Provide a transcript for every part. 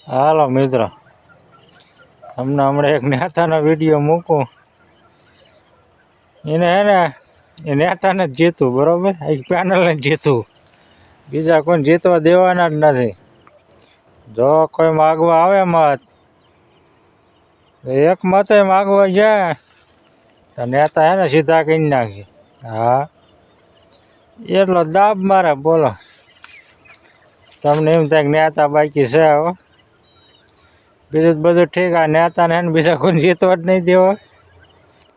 હાલો મિત્રો, તમને હમણાં એક નેતાનો વિડીયો મૂકું. એને હે ને એ નેતાને જ જીતવું, બરાબર? એક પેનલને જીતવું, બીજા કોઈ જીતવા દેવાના જ નથી. જો કોઈ માગવા આવે મત, એક મતે માગવા જાય તો નેતા હે ને સીધા કરી નાખે. હા, એટલો દાબ મારે, બોલો. તમને એમ થાય કે નેતા બાકી છે હો, બીજું બધું ઠીક. આ નેતાને હે ને બીજા કોઈ જીતવા જ નહીં દેવો,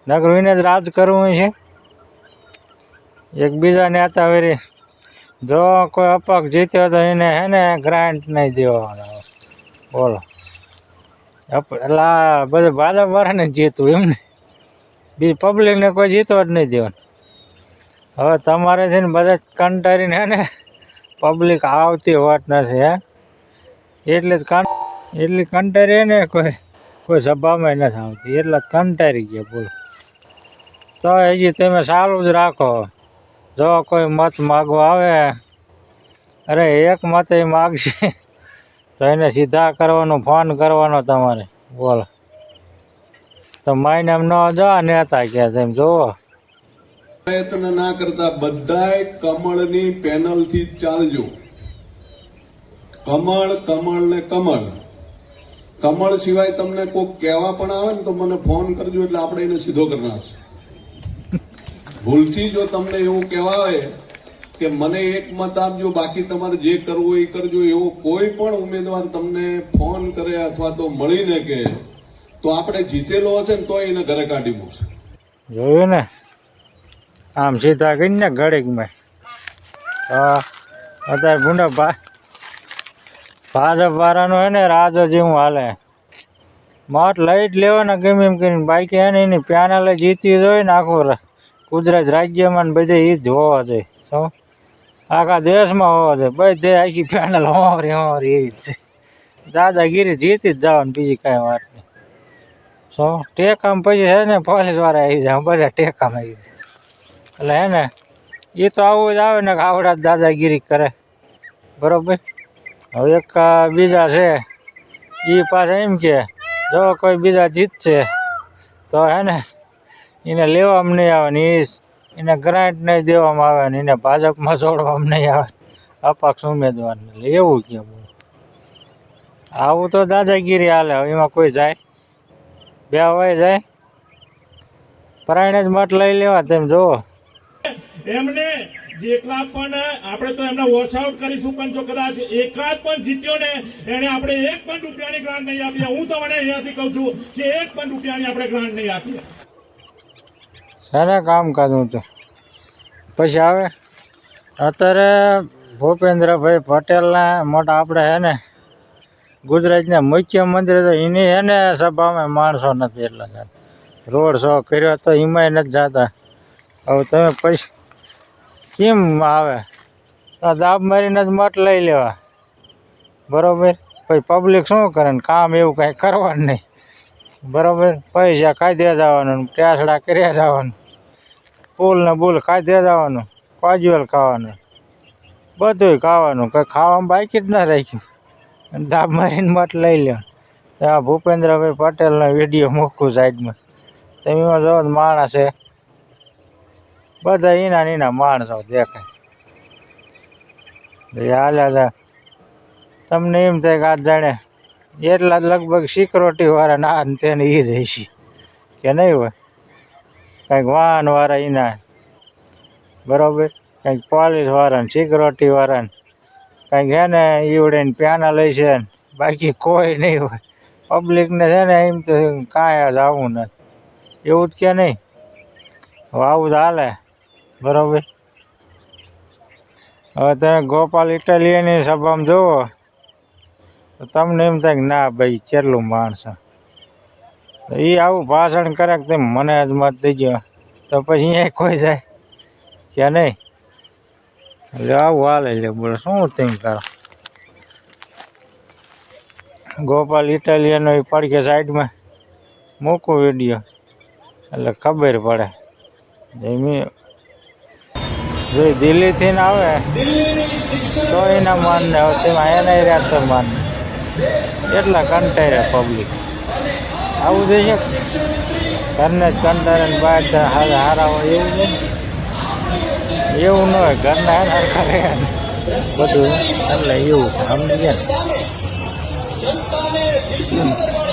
નકરું એને જ રાજ કરવું છે. એક બીજા નેતા વેરી જો કોઈ અપક્ષ જીત્યો તો એને હે ને ગ્રાન્ટ નહીં દેવાનો, બોલો. એટલે બધું ભાજપ વાળાને જીતવું એમ ને, બીજી પબ્લિકને કોઈ જીતવા જ નહીં દેવાનું. હવે તમારે છે ને બધા કંટાળીને હે ને પબ્લિક આવતી હોત નથી, હે એટલી કંટાળી ને કોઈ સભામાં નથી આવતી, એટલા કંટાળી ગયા, બોલો. તો હજી તમે ચાલુ જ રાખો. જો કોઈ મત માગવા આવે, અરે એક મત એ માગશે તો એને સીધા કરવાનો, ફોન કરવાનો તમારે, બોલો. તો માઈને એમ ન જો નેતા કે એમ જોવો પ્રયત્ન ના કરતા બધાય કમળની પેનલથી ચાલજો. કમળ કમળ ને કમળ. કમળ સિવાય તમને કોઈ કહેવા પણ આવે ને તો મને ફોન કરજો, એટલે આપણે એને સીધો કરી નાખશું. ભૂલથી જો તમને એવું કહેવાય કે મને એક મત આપજો, બાકી તમારે જે કરવું એ કરજો, એવો કોઈ પણ ઉમેદવાર તમને ફોન કરે અથવા તો મળીને કે તો આપણે જીતેલો હશે ને તો એને ઘરે કાઢી મૂકશે. જોયું ને, આમ સીધા કરીને ઘડીકમાં. અત્યારે ભૂંડા ભાજપ વાળાનું હે ને રાજ જેવું હાલે. મત લઈ જ લેવાના ગમે એમ કરીને, બાકી હે ને એની પેનલે જીતવી જોઈએ ને આખું ગુજરાત રાજ્યમાં બધે એ જ હોવા જોઈએ. શું આખા દેશમાં હોવા જોઈએ, બધે આખી પેનલ હોવારી એવી જ છે. દાદાગીરી જીતી જ જવાનું, બીજી કાંઈ વાત નહીં. શું ટેકામાં પછી છે ને પોલીસ વાળા આવી જાય, બધા ટેકામાં આવી જાય. એટલે હે ને એ તો આવું જ આવે ને કે આવડા દાદાગીરી કરે, બરોબર. હવે એક બીજા છે એ પાછા એમ કે જો કોઈ બીજા જીતશે તો હે ને એને લેવામાં નહીં આવે ને એને ગ્રાન્ટ નહીં દેવામાં આવે ને એને ભાજપમાં જોડવામાં નહીં આવે, અપક્ષ ઉમેદવારને. એવું કેમ? આવું તો દાદાગીરી હાલે. એમાં કોઈ જાય બે હોય જાય, પરાયણે જ મત લઈ લેવા. તેમ જોવો એમને જેટલા પણ આપણે તો એમને વોશ આઉટ કરીશું, પણ જો કદાચ એકાદ પણ જીત્યો ને એને આપણે એક પણ રૂપિયાની ગ્રાન્ટ નહીં આપીએ. હું તમને અહીંયાથી કહું છું કે એક પણ રૂપિયાની આપણે ગ્રાન્ટ નહીં આપીએ. સારા કામ કાઢું તો પછી આવે. અત્યારે ભૂપેન્દ્રભાઈ પટેલના મોટા આપણે હે ને ગુજરાતના મુખ્યમંત્રી, તો એની હે ને સભામાં માણસો નથી એટલા જતા. રોડ શો કર્યો તો એમાંય નથી જતા. હવે તમે પછી કેમ આવે? દાબ મારીને જ મત લઈ લેવા, બરોબર. પછી પબ્લિક શું કરે ને, કામ એવું કાંઈ કરવાનું નહીં, બરોબર. પૈસા ખાધે જવાનું, ટેસડા કર્યા જવાનું, ફૂલ ને બૂલ ખાધે જવાનું, કાજુએલ ખાવાનું, બધું ખાવાનું, કંઈ ખાવામાં બાકી જ ના રાખ્યું. દાબ મારીને મત લઈ લે. આ ભૂપેન્દ્રભાઈ પટેલનો વિડીયો મૂકું સાઈડમાં, તમે એમાં જો માણસ છે બધા એના માણસો દેખાય. હાલ્યા તમને એમ થાય કે આ જાણે એટલા લગભગ સિક્યોરિટી વાળા ના તેને એ જ હશે કે નહીં હોય, કંઈક વાહન વાળા એના, બરોબર. કંઈક પોલીસ વાળાને, સિક્યોરિટી વાળાને, કંઈક હે ને ઈવડે પેનલ છે ને, બાકી કોઈ નહીં હોય. પબ્લિકને છે ને એમ તો કાંઈ જ આવું નથી, એવું જ કે નહીં. આવું જ હાલે, બરોબર. હવે તમે ગોપાલ ઇટાલિયાની સભામાં જુઓ તો તમને એમ થાય કે ના ભાઈ કેટલું માણસો. એ આવું ભાષણ કરે કે તમે મને જ મત દેજો, તો પછી અહીંયા કોઈ જાય કે નહીં? એટલે આવું હાલે. લે બોલો શું તેમ કરો. ગોપાલ ઇટાલિયાનો એ પડકે સાઈડમાં મૂકું વિડીયો એટલે ખબર પડે. જો દિલ્હીથી ને આવે તો એના માનને, હવે તેમાં એના રહ્યા તો માનને. એટલા કંટાળે પબ્લિક આવું જોઈએ ઘરને જ કંટાળે ને બહાર હારા હોય એવું છે એવું ન હોય ઘરના હરખા રહે બધું એટલે એવું સમજી ગયા ને